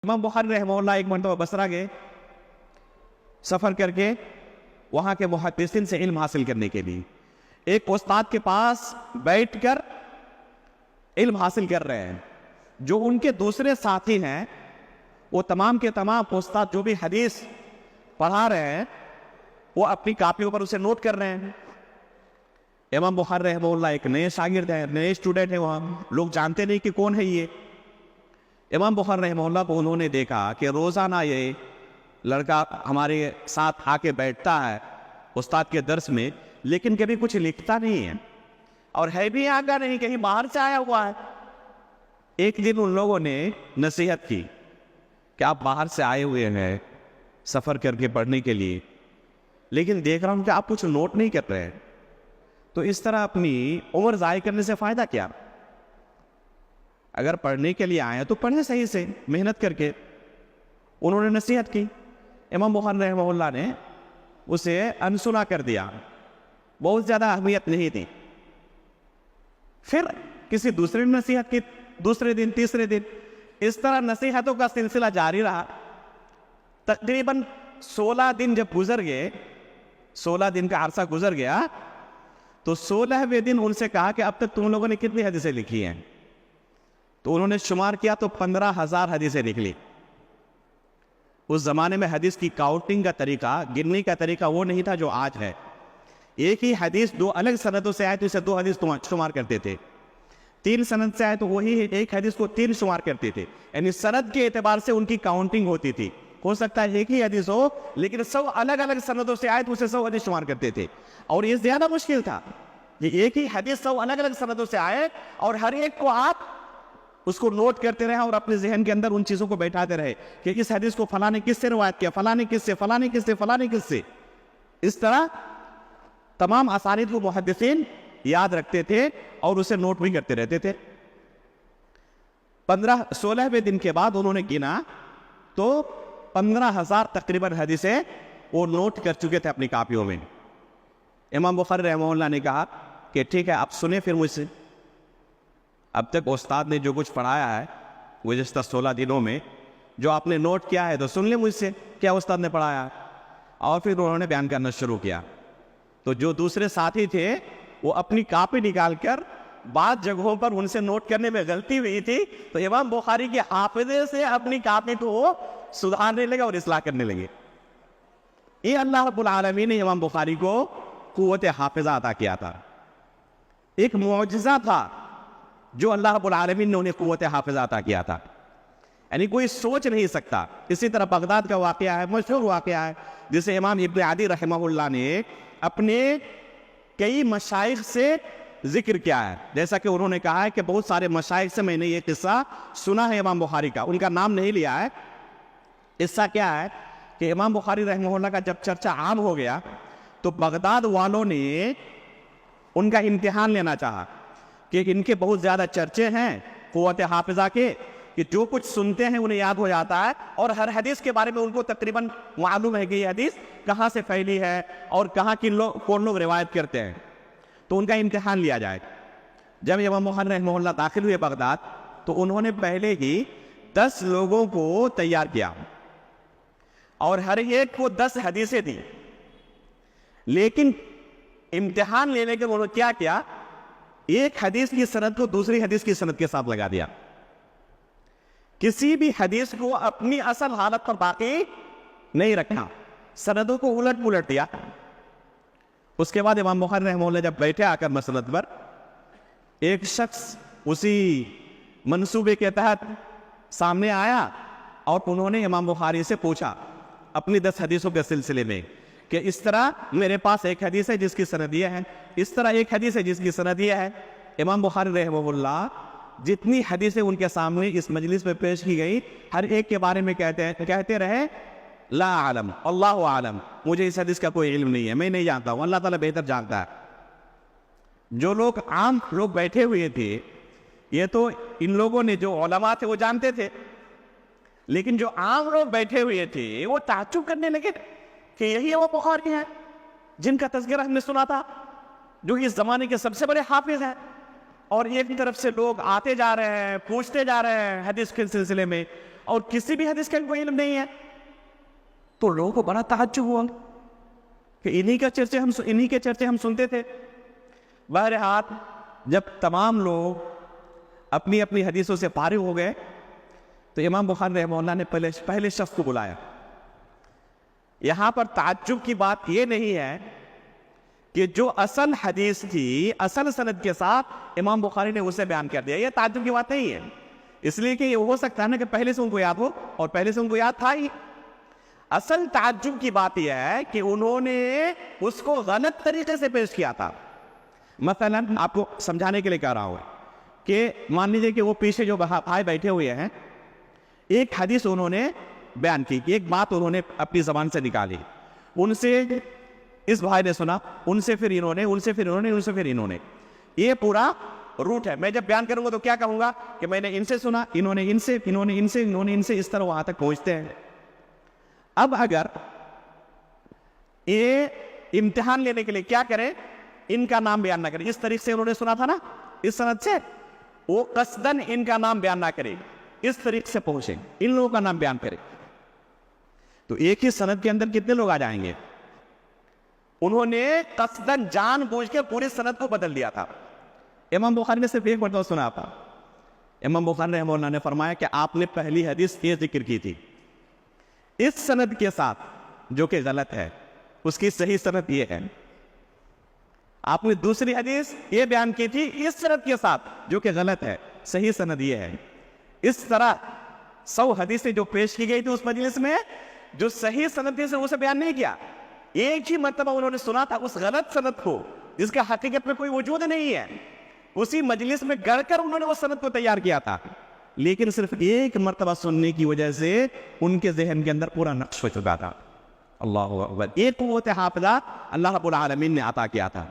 امام بخاری رحمہ اللہ ایک مرتبہ بصرہ گئے سفر کر کے وہاں کے محدثین سے علم حاصل کرنے کے لیے. ایک استاد کے پاس بیٹھ کر علم حاصل کر رہے ہیں. جو ان کے دوسرے ساتھی ہیں وہ تمام کے تمام استاد جو بھی حدیث پڑھا رہے ہیں وہ اپنی کاپیوں پر اسے نوٹ کر رہے ہیں. امام بخاری رحمہ اللہ ایک نئے شاگرد ہیں, نئے اسٹوڈنٹ ہیں, وہاں لوگ جانتے نہیں کہ کون ہے یہ. امام بخاری رحمہ اللہ کو انہوں نے دیکھا کہ روزانہ یہ لڑکا ہمارے ساتھ آ کے بیٹھتا ہے استاد کے درس میں, لیکن کبھی کچھ لکھتا نہیں ہے اور ہے بھی آگاہ نہیں, کہیں باہر سے آیا ہوا ہے. ایک دن ان لوگوں نے نصیحت کی کہ آپ باہر سے آئے ہوئے ہیں سفر کر کے پڑھنے کے لیے, لیکن دیکھ رہا ہوں کہ آپ کچھ نوٹ نہیں کر رہے ہیں, تو اس طرح اپنی عمر ضائع کرنے سے فائدہ کیا؟ اگر پڑھنے کے لیے آئے تو پڑھیں صحیح سے, محنت کر کے. انہوں نے نصیحت کی, امام بخاری رحمہ اللہ نے اسے انسنا کر دیا, بہت زیادہ اہمیت نہیں دی. پھر کسی دوسرے نے نصیحت کی, دوسرے دن, تیسرے دن, اس طرح نصیحتوں کا سلسلہ جاری رہا. تقریباً 16 دن جب گزر گئے, 16 دن کا عرصہ گزر گیا, تو 16ویں دن ان سے کہا کہ اب تک تم لوگوں نے کتنی حدیثیں لکھی ہیں؟ تو انہوں نے شمار کیا تو 15,000 حدیثیں لکھ لی. اس زمانے میں حدیث کی کاؤنٹنگ کا طریقہ, گننے کا طریقہ وہ نہیں تھا جو آج ہے. ایک ہی حدیث 2 الگ سندوں سے آئے تو اسے 2 حدیث شمار کرتے تھے, 3 سند سے آئے تو وہی ایک حدیث کو 3 شمار کرتے تھے. یعنی سند کے اعتبار سے ان کی کاؤنٹنگ ہوتی تھی. ہو سکتا ہے ایک ہی حدیث ہو لیکن 100 الگ الگ سندوں سے آئے تو اسے 100 حدیث شمار کرتے تھے. اور یہ زیادہ مشکل تھا, یہ ایک ہی حدیث 100 الگ الگ سندوں سے آئے اور ہر ایک کو آپ اس کو نوٹ کرتے رہے اور اپنے ذہن کے اندر ان چیزوں کو بیٹھاتے رہے کہ اس حدیث کو فلاں نے کس سے روایت کیا, فلاں نے کس سے, فلاں نے کس سے, فلاں نے کس سے. اس طرح تمام اسانید کو محدثین یاد رکھتے تھے اور اسے نوٹ بھی کرتے رہتے تھے. 16ویں دن کے بعد انہوں نے گنا تو 15,000 تقریباً حدیثیں وہ نوٹ کر چکے تھے اپنی کاپیوں میں. امام بخاری رحمہ اللہ نے کہا کہ ٹھیک ہے, آپ سنیں پھر مجھ سے. اب تک استاد نے جو کچھ پڑھایا ہے گزشتہ 16 دنوں میں, جو آپ نے نوٹ کیا ہے تو سن لیں مجھ سے کیا استاد نے پڑھایا. اور پھر انہوں نے بیان کرنا شروع کیا. تو جو دوسرے ساتھی تھے وہ اپنی کاپی نکال کر بعض جگہوں پر ان سے نوٹ کرنے میں غلطی ہوئی تھی تو امام بخاری کے حافظے سے اپنی کاپی کو وہ سدھارنے لگے اور اصلاح کرنے لگے. یہ اللہ رب العالمین نے امام بخاری کو قوت حافظہ عطا کیا تھا, ایک معجزہ تھا جو اللہ رب العالمین نے انہیں قوت حافظہ عطا کیا تھا. یعنی کوئی سوچ نہیں سکتا. اسی طرح بغداد کا واقعہ ہے, مشہور واقعہ ہے, جسے امام ابن عدی رحمہ اللہ نے اپنے کئی مشائخ سے ذکر کیا ہے. جیسا کہ انہوں نے کہا ہے کہ بہت سارے مشائخ سے میں نے یہ قصہ سنا ہے امام بخاری کا, ان کا نام نہیں لیا ہے. قصہ کیا ہے کہ امام بخاری رحمہ اللہ کا جب چرچہ عام ہو گیا تو بغداد والوں نے ان کا امتحان لینا چاہا کہ ان کے بہت زیادہ چرچے ہیں قوت حافظہ کے کہ جو کچھ سنتے ہیں انہیں یاد ہو جاتا ہے, اور ہر حدیث کے بارے میں ان کو تقریباً معلوم ہے کہ یہ حدیث کہاں سے پھیلی ہے اور کہاں کون لوگ روایت کرتے ہیں. تو ان کا امتحان لیا جائے. جب امام بخاری رحمہ اللہ داخل ہوئے بغداد تو انہوں نے پہلے ہی 10 لوگوں کو تیار کیا اور ہر ایک کو 10 حدیثیں دی. لیکن امتحان لینے کے انہوں نے کیا کیا, ایک حدیث کی سند کو دوسری حدیث کی سند کے ساتھ لگا دیا. کسی بھی حدیث کو اپنی اصل حالت پر باقی نہیں رکھا, سندوں کو الٹ پلٹ دیا. اس کے بعد امام بخاری رحمہ اللہ جب بیٹھے آ کر مسند پر, ایک شخص اسی منصوبے کے تحت سامنے آیا اور انہوں نے امام بخاری سے پوچھا اپنی 10 حدیثوں کے سلسلے میں کہ اس طرح میرے پاس ایک حدیث ہے جس کی سند یہ ہے, اس طرح ایک حدیث ہے جس کی سند یہ ہے. امام بخاری رحمہ اللہ جتنی حدیثیں ان کے سامنے اس مجلس میں پیش کی گئی ہر ایک کے بارے میں کہتے رہے لا عالم اللہ عالم, مجھے اس حدیث کا کوئی علم نہیں ہے, میں نہیں جانتا ہوں, اللہ تعالیٰ بہتر جانتا ہے. جو لوگ عام لوگ بیٹھے ہوئے تھے یہ تو ان لوگوں نے جو علماء تھے وہ جانتے تھے, لیکن جو عام لوگ بیٹھے ہوئے تھے وہ تعجب کرنے لگے کہ یہی وہ بخاری ہیں جن کا تذکرہ ہم نے سنا تھا, جو اس زمانے کے سب سے بڑے حافظ ہیں. اور ایک طرف سے لوگ آتے جا رہے ہیں, پوچھتے جا رہے ہیں حدیث کے سلسلے میں, اور کسی بھی حدیث کا کوئی علم نہیں ہے. تو لوگوں کو بڑا تعجب ہوا کہ انہی کے چرچے ہم سنتے تھے. بہرحال جب تمام لوگ اپنی اپنی حدیثوں سے فارغ ہو گئے تو امام بخاری رحمہ اللہ نے پہلے شخص کو بلایا. یہاں پر تعجب کی بات یہ نہیں ہے کہ جو اصل حدیث تھی اصل سند کے ساتھ امام بخاری نے اسے بیان کر دیا. یہ تعجب کی بات نہیں ہے، اس لیے کہ یہ ہو سکتا ہے نا کہ پہلے سے ان کو یاد ہو، اور پہلے سے ان کو یاد تھا ہی. اصل تعجب کی بات یہ ہے کہ انہوں نے اس کو غلط طریقے سے پیش کیا تھا. مثلا آپ کو سمجھانے کے لیے کہہ رہا ہوں کہ مان لیجیے کہ وہ پیچھے جو بھائی بیٹھے ہوئے ہیں، ایک حدیث انہوں نے بیان کی، ایک بات انہوں نے اپنی زبان سے نکالی، ان سے اس بھائی نے سنا، ان سے پھر انہوں نے، ان سے پھر انہوں نے، ان سے پھر انہوں نے. یہ پورا روٹ ہے. میں جب بیان کروں گا تو کیا کہوں گا کہ میں نے ان سے سنا، انہوں نے ان سے، انہوں نے ان سے، انہوں نے ان سے، اس طرح وہاں تک پہنچتے ہیں. اب اگر یہ امتحان لینے کے لیے کیا کریں، ان کا نام بیان نہ کریں. اس طریقے سے انہوں نے سنا تھا نا اس سند سے، وہ قصدن ان کا نام بیان نہ کرے، اس طریقے سے پہنچے، ان لوگوں کا نام بیان کرے. تو ایک ہی سند کے اندر کتنے لوگ آ جائیں گے؟ انہوں نے قصدن جان بوجھ کے پورے سند کو بدل دیا تھا. امام بخاری نے صرف ایک مرتبہ سنا تھا. امام بخاری رحمہ اللہ نے فرمایا کہ آپ نے پہلی حدیث یہ ذکر کی تھی اس سند کے ساتھ جو کہ غلط ہے، اس کی صحیح سند یہ ہے. آپ نے دوسری حدیث یہ بیان کی تھی اس سند کے ساتھ جو کہ غلط ہے، صحیح سند یہ ہے. اس طرح 100 حدیثیں جو پیش کی گئی تھی اس مجلس میں، جو صحیح سند تھی اسے بیان نہیں کیا. ایک ہی مرتبہ انہوں نے سنا تھا اس غلط سند کو جس کا حقیقت میں کوئی وجود نہیں ہے، اسی مجلس میں گڑھ کر انہوں نے اس سند کو تیار کیا تھا. لیکن صرف ایک مرتبہ سننے کی وجہ سے ان کے ذہن کے اندر پورا نقش ہو چکا تھا. اللہ اکبر. ایک قوت حافظہ اللہ رب العالمین نے عطا کیا تھا.